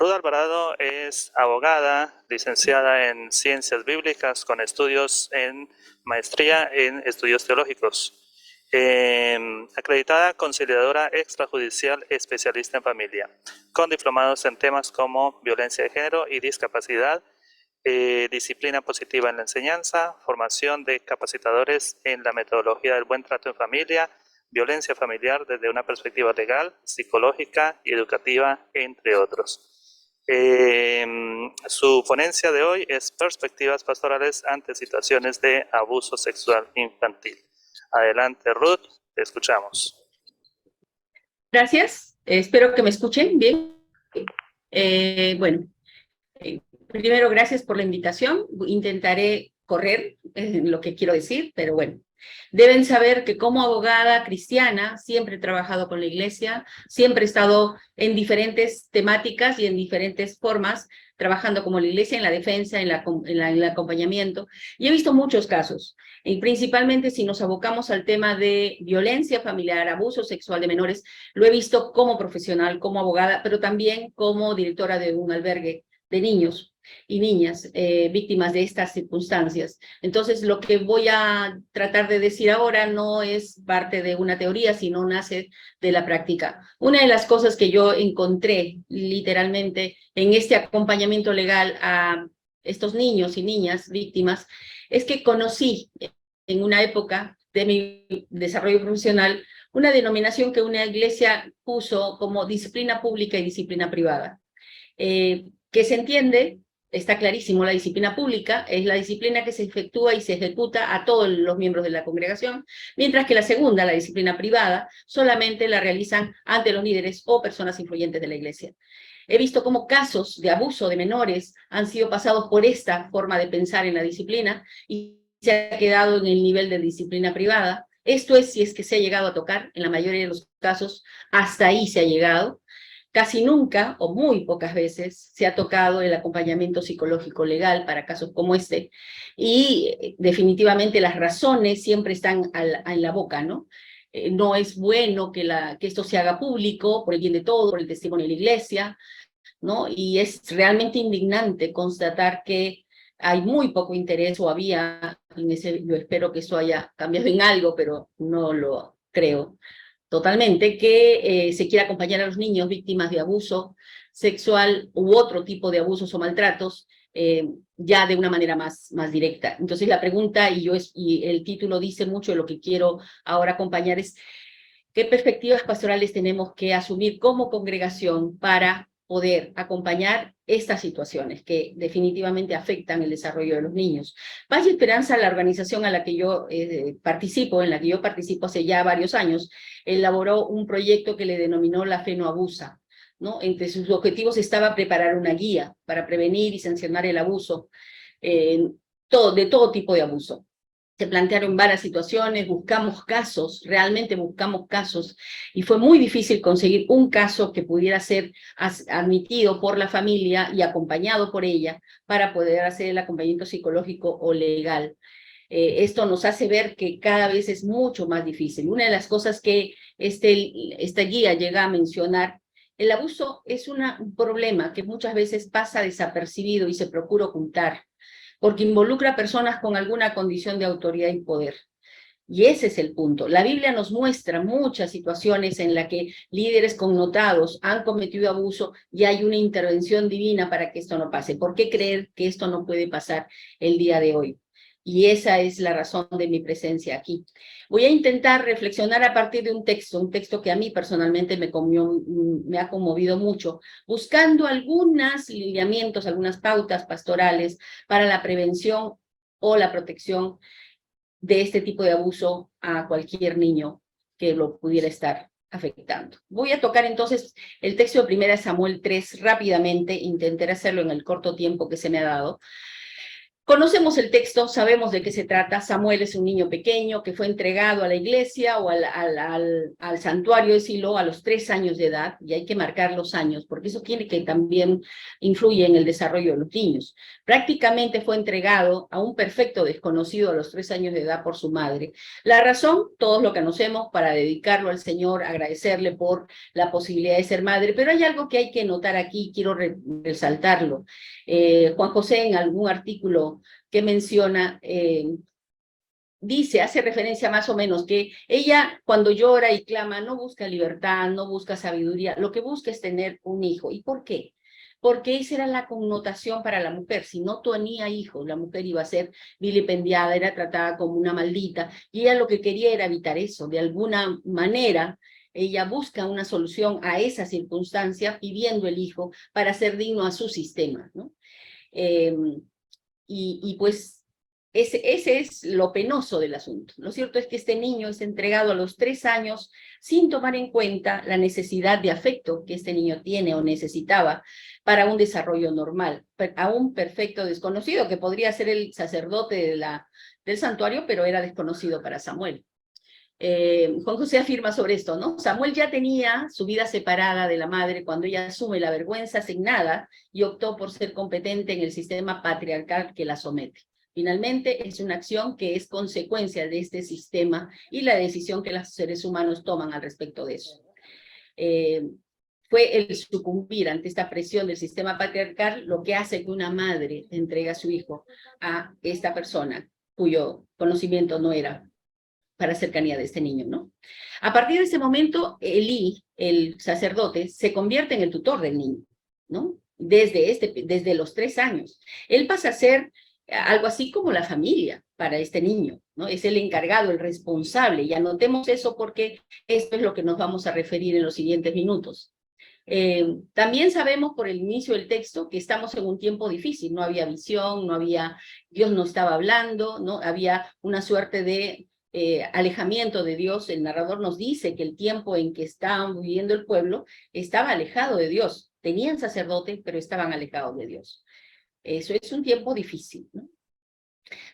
Ruth Alvarado es abogada, licenciada en Ciencias Bíblicas con estudios en maestría en estudios teológicos. Acreditada conciliadora extrajudicial especialista en familia, con diplomados en temas como violencia de género y discapacidad, disciplina positiva en la enseñanza, formación de capacitadores en la metodología del buen trato en familia, violencia familiar desde una perspectiva legal, psicológica y educativa, entre otros. Su ponencia de hoy es Perspectivas pastorales ante situaciones de abuso sexual infantil. Adelante, Ruth, te escuchamos. Gracias, espero que me escuchen bien. Primero, gracias por la invitación. Intentaré correr lo que quiero decir, pero bueno. Deben saber que como abogada cristiana siempre he trabajado con la iglesia, siempre he estado en diferentes temáticas y en diferentes formas, trabajando como la iglesia en la defensa, en el acompañamiento, y he visto muchos casos, y principalmente si nos abocamos al tema de violencia familiar, abuso sexual de menores, lo he visto como profesional, como abogada, pero también como directora de un albergue de niños y niñas víctimas de estas circunstancias. Entonces, lo que voy a tratar de decir ahora no es parte de una teoría, sino nace de la práctica. Una de las cosas que yo encontré literalmente en este acompañamiento legal a estos niños y niñas víctimas es que conocí en una época de mi desarrollo profesional una denominación que una iglesia puso como disciplina pública y disciplina privada. Que se entiende, está clarísimo, la disciplina pública es la disciplina que se efectúa y se ejecuta a todos los miembros de la congregación, mientras que la segunda, la disciplina privada, solamente la realizan ante los líderes o personas influyentes de la iglesia. He visto cómo casos de abuso de menores han sido pasados por esta forma de pensar en la disciplina y se ha quedado en el nivel de disciplina privada. Esto es si es que se ha llegado a tocar, en la mayoría de los casos, hasta ahí se ha llegado. Casi nunca, o muy pocas veces, se ha tocado el acompañamiento psicológico legal para casos como este, y definitivamente las razones siempre están en la boca, ¿no? No es bueno que esto se haga público por el bien de todos, por el testimonio de la iglesia, ¿no? Y es realmente indignante constatar que hay muy poco interés, o había, yo espero que eso haya cambiado en algo, pero no lo creo totalmente, que se quiera acompañar a los niños víctimas de abuso sexual u otro tipo de abusos o maltratos, ya de una manera más directa. Entonces la pregunta, y el título dice mucho de lo que quiero ahora acompañar, es ¿qué perspectivas pastorales tenemos que asumir como congregación para poder acompañar estas situaciones que definitivamente afectan el desarrollo de los niños? Paz y Esperanza, la organización a la que yo participo, hace ya varios años, elaboró un proyecto que le denominó La Fe no abusa, ¿no? Entre sus objetivos estaba preparar una guía para prevenir y sancionar el abuso, de todo tipo de abuso. Se plantearon varias situaciones, realmente buscamos casos, y fue muy difícil conseguir un caso que pudiera ser admitido por la familia y acompañado por ella para poder hacer el acompañamiento psicológico o legal. Esto nos hace ver que cada vez es mucho más difícil. Una de las cosas que esta guía llega a mencionar, el abuso es un problema que muchas veces pasa desapercibido y se procura ocultar, porque involucra a personas con alguna condición de autoridad y poder. Y ese es el punto. La Biblia nos muestra muchas situaciones en las que líderes connotados han cometido abuso y hay una intervención divina para que esto no pase. ¿Por qué creer que esto no puede pasar el día de hoy? Y esa es la razón de mi presencia aquí. Voy a intentar reflexionar a partir de un texto que a mí personalmente me ha conmovido mucho, buscando algunos lineamientos, algunas pautas pastorales para la prevención o la protección de este tipo de abuso a cualquier niño que lo pudiera estar afectando. Voy a tocar entonces el texto de 1 Samuel 3 rápidamente, intentaré hacerlo en el corto tiempo que se me ha dado. Conocemos el texto, sabemos de qué se trata. Samuel es un niño pequeño que fue entregado a la iglesia o al santuario de Silo a los 3 años de edad, y hay que marcar los años, porque eso tiene que también influye en el desarrollo de los niños. Prácticamente fue entregado a un perfecto desconocido a los 3 años de edad por su madre. La razón, todos lo conocemos, para dedicarlo al Señor, agradecerle por la posibilidad de ser madre, pero hay algo que hay que notar aquí, quiero resaltarlo. Juan José en algún artículo que menciona, hace referencia más o menos que ella cuando llora y clama no busca libertad, no busca sabiduría, lo que busca es tener un hijo. ¿Y por qué? Porque esa era la connotación para la mujer. Si no tenía hijos, la mujer iba a ser vilipendiada, era tratada como una maldita, y ella lo que quería era evitar eso. De alguna manera, ella busca una solución a esa circunstancia pidiendo el hijo para ser digno a su sistema, ¿no? Pues ese es lo penoso del asunto. Lo cierto es que este niño es entregado a los 3 años sin tomar en cuenta la necesidad de afecto que este niño tiene o necesitaba para un desarrollo normal, a un perfecto desconocido, que podría ser el sacerdote del santuario, pero era desconocido para Samuel. Juan José afirma sobre esto, ¿no? Samuel ya tenía su vida separada de la madre cuando ella asume la vergüenza asignada y optó por ser competente en el sistema patriarcal que la somete. Finalmente, es una acción que es consecuencia de este sistema y la decisión que los seres humanos toman al respecto de eso. Fue el sucumbir ante esta presión del sistema patriarcal lo que hace que una madre entregue a su hijo a esta persona cuyo conocimiento no era para cercanía de este niño, ¿no? A partir de ese momento, Elí, el sacerdote, se convierte en el tutor del niño, ¿no? Desde los 3 años. Él pasa a ser algo así como la familia para este niño, ¿no? Es el encargado, el responsable, y anotemos eso porque esto es lo que nos vamos a referir en los siguientes minutos. También sabemos por el inicio del texto que estamos en un tiempo difícil, no había visión, Dios no estaba hablando, ¿no? Había una suerte de alejamiento de Dios. El narrador nos dice que el tiempo en que estaban viviendo el pueblo estaba alejado de Dios. Tenían sacerdote, pero estaban alejados de Dios. Eso es un tiempo difícil, ¿no?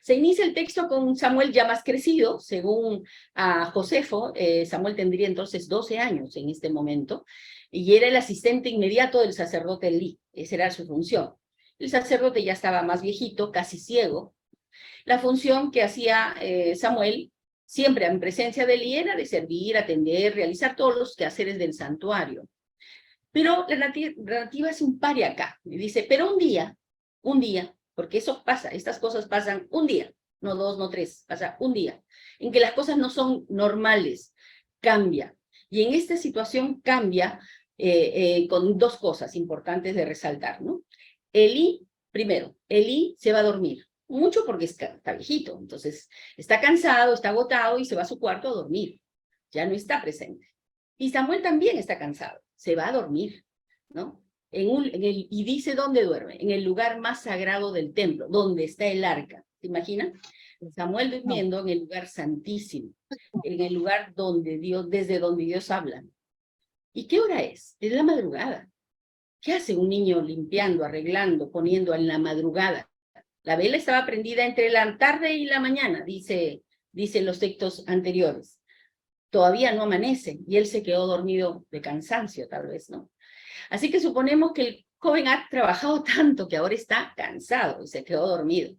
Se inicia el texto con Samuel ya más crecido, según a Josefo. Samuel tendría entonces 12 años en este momento, y era el asistente inmediato del sacerdote Elí. Esa era su función. El sacerdote ya estaba más viejito, casi ciego. La función que hacía Samuel, siempre en presencia de Elí, era de servir, atender, realizar todos los quehaceres del santuario. Pero la narrativa es un pare acá. Me dice, pero un día, porque eso pasa, estas cosas pasan un día, no 2, no 3, pasa un día, en que las cosas no son normales, cambia. Y en esta situación cambia con 2 cosas importantes de resaltar, ¿no? Primero, Elí se va a dormir, mucho porque está viejito, entonces está cansado, está agotado y se va a su cuarto a dormir, ya no está presente. Y Samuel también está cansado, se va a dormir, ¿no? Y dice dónde duerme, en el lugar más sagrado del templo, donde está el arca. ¿Se imaginan? Samuel durmiendo en el lugar santísimo, en el lugar desde donde Dios habla. ¿Y qué hora es? Es la madrugada. ¿Qué hace un niño limpiando, arreglando, poniendo en la madrugada? La vela estaba prendida entre la tarde y la mañana, dicen los textos anteriores. Todavía no amanece y él se quedó dormido de cansancio, tal vez, ¿no? Así que suponemos que el joven ha trabajado tanto que ahora está cansado y se quedó dormido,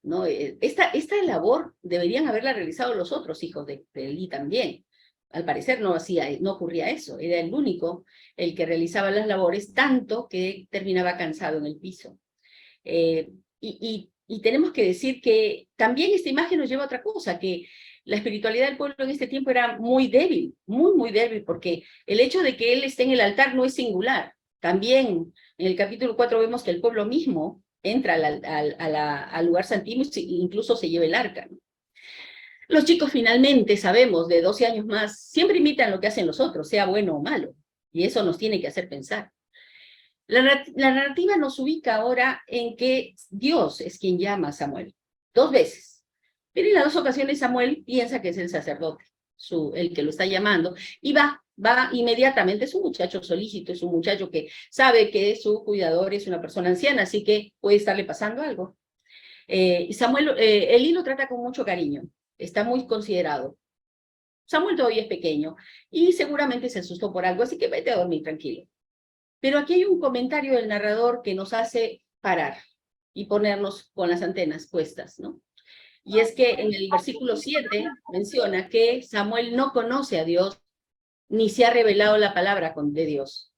¿no? Esta labor deberían haberla realizado los otros hijos de Elí también. Al parecer no ocurría eso, era el único el que realizaba las labores, tanto que terminaba cansado en el piso. Y tenemos que decir que también esta imagen nos lleva a otra cosa, que la espiritualidad del pueblo en este tiempo era muy débil, muy débil, porque el hecho de que él esté en el altar no es singular. También en el capítulo 4 vemos que el pueblo mismo entra al lugar santísimo e incluso se lleva el arca, ¿no? Los chicos finalmente, sabemos, de 12 años más, siempre imitan lo que hacen los otros, sea bueno o malo, y eso nos tiene que hacer pensar. La narrativa nos ubica ahora en que Dios es quien llama a Samuel, 2 veces. Pero en las 2 ocasiones Samuel piensa que es el sacerdote, el que lo está llamando, y va inmediatamente. Es un muchacho solícito, es un muchacho que sabe que su cuidador es una persona anciana, así que puede estarle pasando algo. Elí lo trata con mucho cariño, está muy considerado. Samuel todavía es pequeño y seguramente se asustó por algo, así que vete a dormir tranquilo. Pero aquí hay un comentario del narrador que nos hace parar y ponernos con las antenas puestas, ¿no? Y es que en el versículo 7 menciona que Samuel no conoce a Dios ni se ha revelado la palabra de Dios.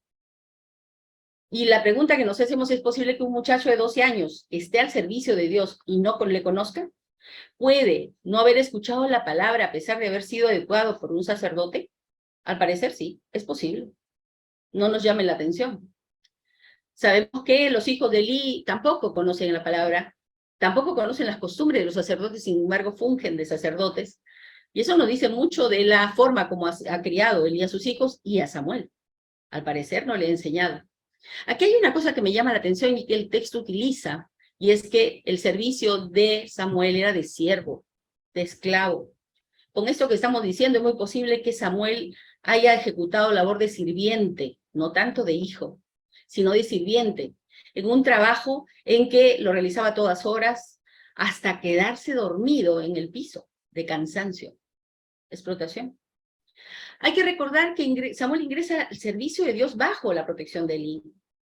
Y la pregunta que nos hacemos, ¿es posible que un muchacho de 12 años esté al servicio de Dios y no le conozca? ¿Puede no haber escuchado la palabra a pesar de haber sido educado por un sacerdote? Al parecer sí, es posible. No nos llame la atención. Sabemos que los hijos de Elí tampoco conocen la palabra, tampoco conocen las costumbres de los sacerdotes, sin embargo fungen de sacerdotes. Y eso nos dice mucho de la forma como ha criado Elí a sus hijos y a Samuel. Al parecer no le ha enseñado. Aquí hay una cosa que me llama la atención y que el texto utiliza, y es que el servicio de Samuel era de siervo, de esclavo. Con esto que estamos diciendo, es muy posible que Samuel haya ejecutado labor de sirviente, no tanto de hijo, sino de sirviente, en un trabajo en que lo realizaba a todas horas hasta quedarse dormido en el piso de cansancio. Explotación. Hay que recordar que Samuel ingresa al servicio de Dios bajo la protección de Elí,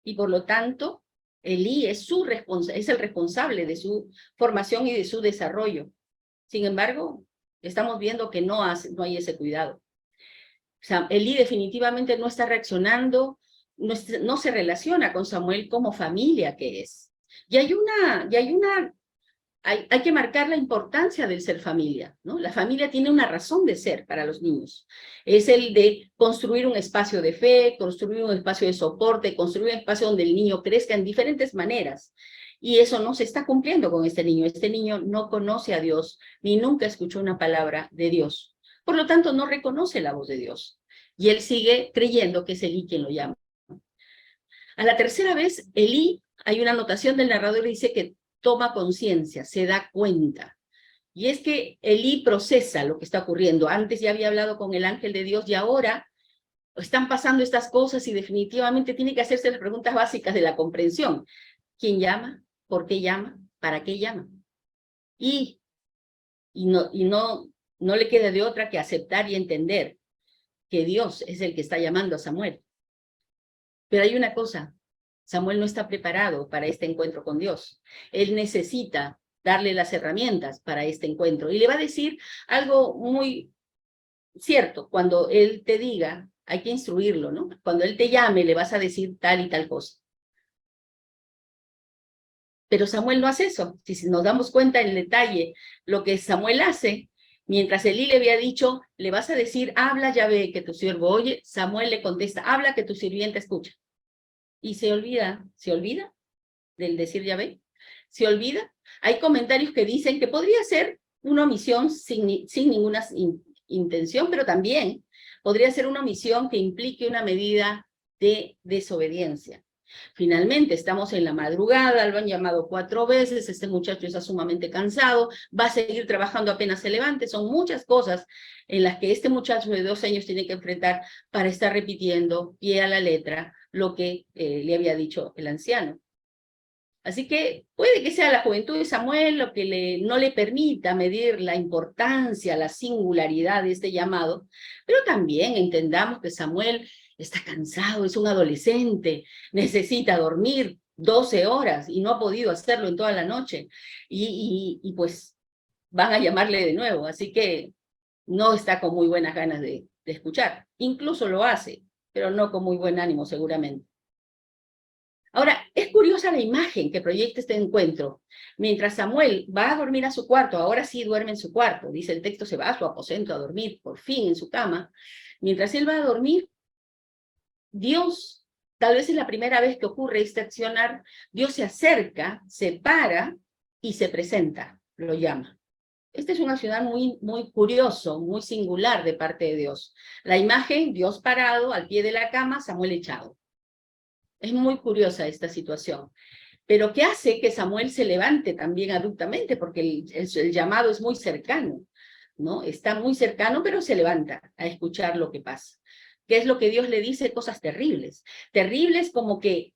y por lo tanto, Elí es el responsable de su formación y de su desarrollo. Sin embargo, estamos viendo que no hay ese cuidado. O sea, Elí definitivamente no está reaccionando, no se relaciona con Samuel como familia que es. Y hay que marcar la importancia del ser familia, ¿no? La familia tiene una razón de ser para los niños. Es el de construir un espacio de fe, construir un espacio de soporte, construir un espacio donde el niño crezca en diferentes maneras. Y eso no se está cumpliendo con este niño. Este niño no conoce a Dios, ni nunca escuchó una palabra de Dios. Por lo tanto, no reconoce la voz de Dios. Y él sigue creyendo que es Elí quien lo llama. A la tercera vez, Elí, hay una anotación del narrador que dice que toma conciencia, se da cuenta. Y es que Elí procesa lo que está ocurriendo. Antes ya había hablado con el ángel de Dios y ahora están pasando estas cosas y definitivamente tiene que hacerse las preguntas básicas de la comprensión. ¿Quién llama? ¿Por qué llama? ¿Para qué llama? Y no le queda de otra que aceptar y entender que Dios es el que está llamando a Samuel. Pero hay una cosa, Samuel no está preparado para este encuentro con Dios. Él necesita darle las herramientas para este encuentro. Y le va a decir algo muy cierto, cuando él te diga, hay que instruirlo, ¿no? Cuando él te llame, le vas a decir tal y tal cosa. Pero Samuel no hace eso. Si nos damos cuenta en detalle lo que Samuel hace, mientras Elí le había dicho, le vas a decir, habla Yahvé, que tu siervo oye, Samuel le contesta, habla que tu sirviente escucha. Y se olvida del decir Yahvé, se olvida. Hay comentarios que dicen que podría ser una omisión sin ninguna intención, pero también podría ser una omisión que implique una medida de desobediencia. Finalmente, estamos en la madrugada, lo han llamado 4 veces, este muchacho está sumamente cansado, va a seguir trabajando apenas se levante, son muchas cosas en las que este muchacho de 2 años tiene que enfrentar para estar repitiendo pie a la letra lo que le había dicho el anciano. Así que puede que sea la juventud de Samuel lo que no le permita medir la importancia, la singularidad de este llamado, pero también entendamos que Samuel está cansado, es un adolescente, necesita dormir 12 horas y no ha podido hacerlo en toda la noche. Y pues van a llamarle de nuevo, así que no está con muy buenas ganas de escuchar. Incluso lo hace, pero no con muy buen ánimo seguramente. Ahora, es curiosa la imagen que proyecta este encuentro. Mientras Samuel va a dormir a su cuarto, ahora sí duerme en su cuarto, dice el texto, se va a su aposento a dormir, por fin en su cama. Mientras él va a dormir, Dios, tal vez es la primera vez que ocurre este accionar, Dios se acerca, se para y se presenta, lo llama. Este es un accionar muy curioso, muy singular de parte de Dios. La imagen, Dios parado al pie de la cama, Samuel echado. Es muy curiosa esta situación, pero que hace que Samuel se levante también abruptamente, porque el llamado es muy cercano, ¿no? Está muy cercano, pero se levanta a escuchar lo que pasa. ¿Qué es lo que Dios le dice? Cosas terribles. Terribles como que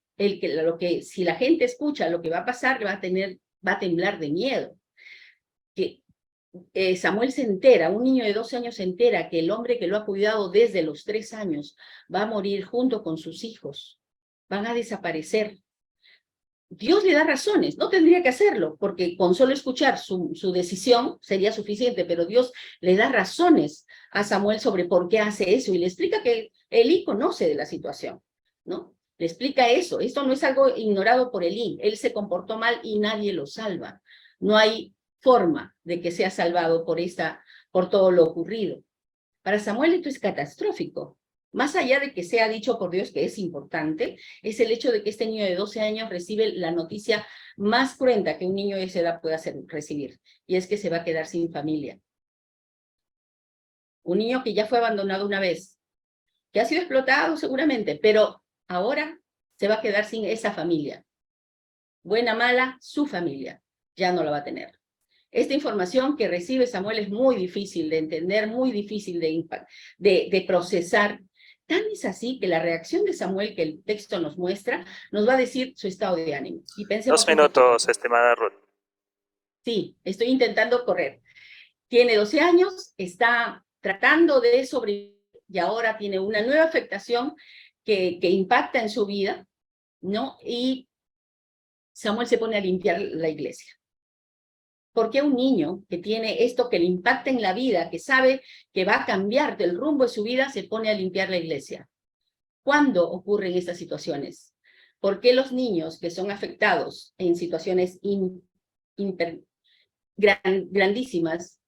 si la gente escucha lo que va a pasar, va a tener va a temblar de miedo. Que Samuel se entera, un niño de 12 años se entera que el hombre que lo ha cuidado desde los 3 años va a morir junto con sus hijos, van a desaparecer. Dios le da razones, no tendría que hacerlo, porque con solo escuchar su decisión sería suficiente, pero Dios le da razones a Samuel sobre por qué hace eso y le explica que Elí conoce de la situación, ¿no? Le explica eso, esto no es algo ignorado por Elí, él se comportó mal y nadie lo salva. No hay forma de que sea salvado por todo lo ocurrido. Para Samuel esto es catastrófico. Más allá de que sea dicho por Dios que es importante, es el hecho de que este niño de 12 años recibe la noticia más cruenta que un niño de esa edad pueda recibir, y es que se va a quedar sin familia. Un niño que ya fue abandonado una vez, que ha sido explotado seguramente, pero ahora se va a quedar sin esa familia. Buena, mala, su familia ya no la va a tener. Esta información que recibe Samuel es muy difícil de entender, muy difícil de procesar. Tan es así que la reacción de Samuel que el texto nos muestra nos va a decir su estado de ánimo. Y pensemos 2 minutos, estimada Ruth. Sí, estoy intentando correr. Tiene 12 años, está tratando de sobrevivir y ahora tiene una nueva afectación que impacta en su vida, ¿no? Y Samuel se pone a limpiar la iglesia. ¿Por qué un niño que tiene esto que le impacta en la vida, que sabe que va a cambiar del rumbo de su vida, se pone a limpiar la iglesia? ¿Cuándo ocurren estas situaciones? ¿Por qué los niños que son afectados en situaciones grandísimas,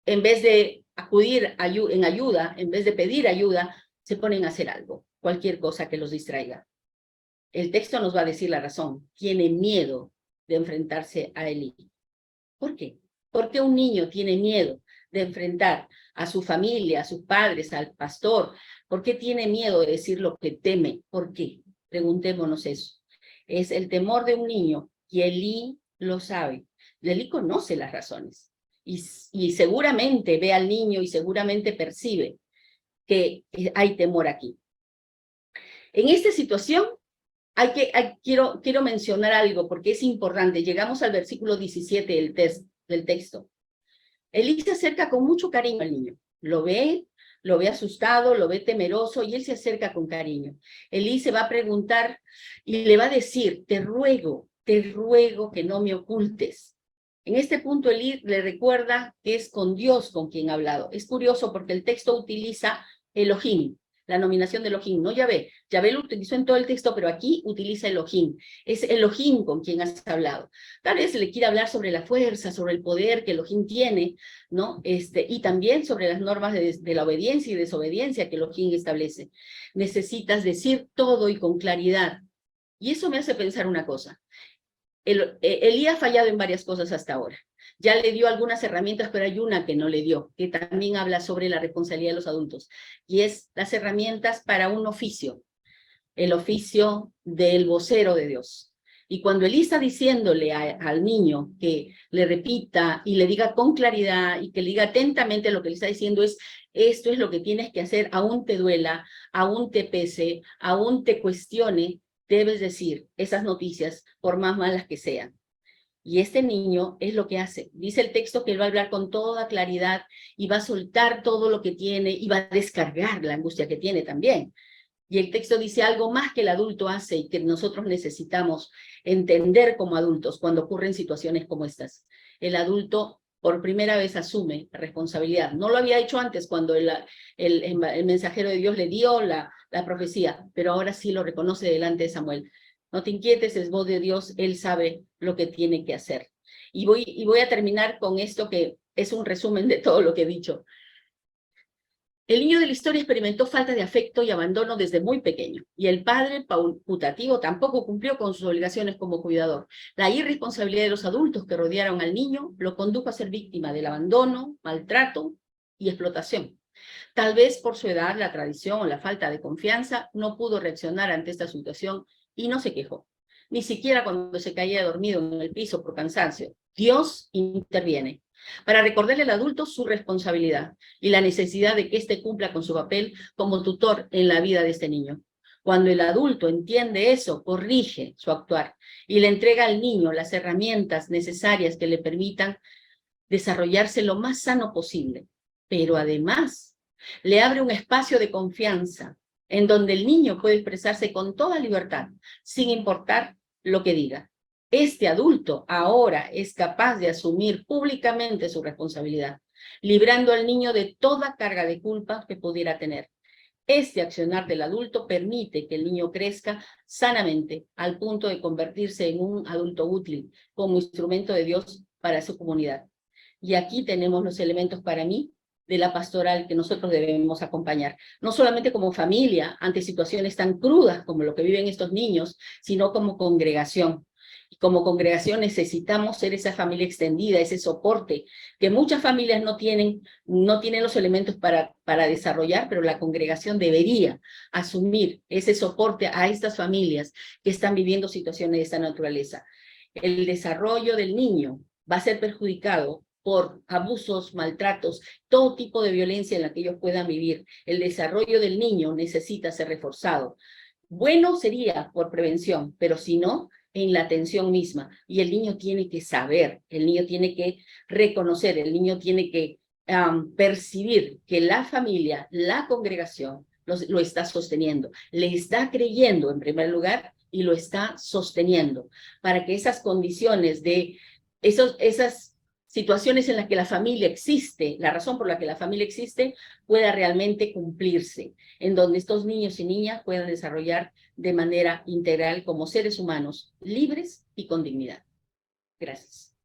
en vez de acudir en ayuda, en vez de pedir ayuda, se ponen a hacer algo, cualquier cosa que los distraiga? El texto nos va a decir la razón. Tiene miedo de enfrentarse a Elí. ¿Por qué? ¿Por qué un niño tiene miedo de enfrentar a su familia, a sus padres, al pastor? ¿Por qué tiene miedo de decir lo que teme? ¿Por qué? Preguntémonos eso. Es el temor de un niño y Elí lo sabe. Elí conoce las razones y seguramente ve al niño y seguramente percibe que hay temor aquí. En esta situación quiero mencionar algo porque es importante. Llegamos al versículo 17 del texto. Elí se acerca con mucho cariño al niño. Lo ve asustado, lo ve temeroso y él se acerca con cariño. Elí se va a preguntar y le va a decir, te ruego que no me ocultes. En este punto Elí le recuerda que es con Dios con quien ha hablado. Es curioso porque el texto utiliza Elohim, la nominación de Elohim, no Yahvé. Yahvé lo utilizó en todo el texto, pero aquí utiliza Elohim. Es Elohim con quien has hablado. Tal vez le quiera hablar sobre la fuerza, sobre el poder que Elohim tiene, ¿no? Y también sobre las normas de la obediencia y desobediencia que Elohim establece. Necesitas decir todo y con claridad. Y eso me hace pensar una cosa. Elí ha fallado en varias cosas hasta ahora. Ya le dio algunas herramientas, pero hay una que no le dio, que también habla sobre la responsabilidad de los adultos, y es las herramientas para un oficio, el oficio del vocero de Dios. Y cuando Elí está diciéndole al niño que le repita y le diga con claridad y que le diga atentamente lo que le está diciendo es, esto es lo que tienes que hacer, aún te duela, aún te pese, aún te cuestione, debes decir esas noticias por más malas que sean. Y este niño es lo que hace. Dice el texto que él va a hablar con toda claridad y va a soltar todo lo que tiene y va a descargar la angustia que tiene también. Y el texto dice algo más que el adulto hace y que nosotros necesitamos entender como adultos cuando ocurren situaciones como estas. El adulto por primera vez asume responsabilidad. No lo había hecho antes cuando el mensajero de Dios le dio la profecía, pero ahora sí lo reconoce delante de Samuel. No te inquietes, es voz de Dios, él sabe lo que tiene que hacer. Y voy a terminar con esto que es un resumen de todo lo que he dicho. El niño de la historia experimentó falta de afecto y abandono desde muy pequeño, y el padre putativo tampoco cumplió con sus obligaciones como cuidador. La irresponsabilidad de los adultos que rodearon al niño lo condujo a ser víctima del abandono, maltrato y explotación. Tal vez por su edad, la tradición o la falta de confianza, no pudo reaccionar ante esta situación y no se quejó, ni siquiera cuando se caía dormido en el piso por cansancio. Dios interviene para recordarle al adulto su responsabilidad y la necesidad de que éste cumpla con su papel como tutor en la vida de este niño. Cuando el adulto entiende eso, corrige su actuar y le entrega al niño las herramientas necesarias que le permitan desarrollarse lo más sano posible. Pero además, le abre un espacio de confianza en donde el niño puede expresarse con toda libertad, sin importar lo que diga. Este adulto ahora es capaz de asumir públicamente su responsabilidad, librando al niño de toda carga de culpa que pudiera tener. Este accionar del adulto permite que el niño crezca sanamente al punto de convertirse en un adulto útil como instrumento de Dios para su comunidad. Y aquí tenemos los elementos para mí de la pastoral que nosotros debemos acompañar, no solamente como familia ante situaciones tan crudas como lo que viven estos niños, sino como congregación. Y como congregación necesitamos ser esa familia extendida, ese soporte que muchas familias no tienen los elementos para desarrollar, pero la congregación debería asumir ese soporte a estas familias que están viviendo situaciones de esta naturaleza. El desarrollo del niño va a ser perjudicado por abusos, maltratos, todo tipo de violencia en la que ellos puedan vivir. El desarrollo del niño necesita ser reforzado. Bueno sería por prevención, pero si no, en la atención misma. Y el niño tiene que saber, el niño tiene que reconocer, el niño tiene que percibir que la familia, la congregación, lo está sosteniendo, le está creyendo en primer lugar y lo está sosteniendo, para que esas condiciones de esas situaciones en las que la familia existe, la razón por la que la familia existe, pueda realmente cumplirse, en donde estos niños y niñas puedan desarrollar de manera integral como seres humanos libres y con dignidad. Gracias.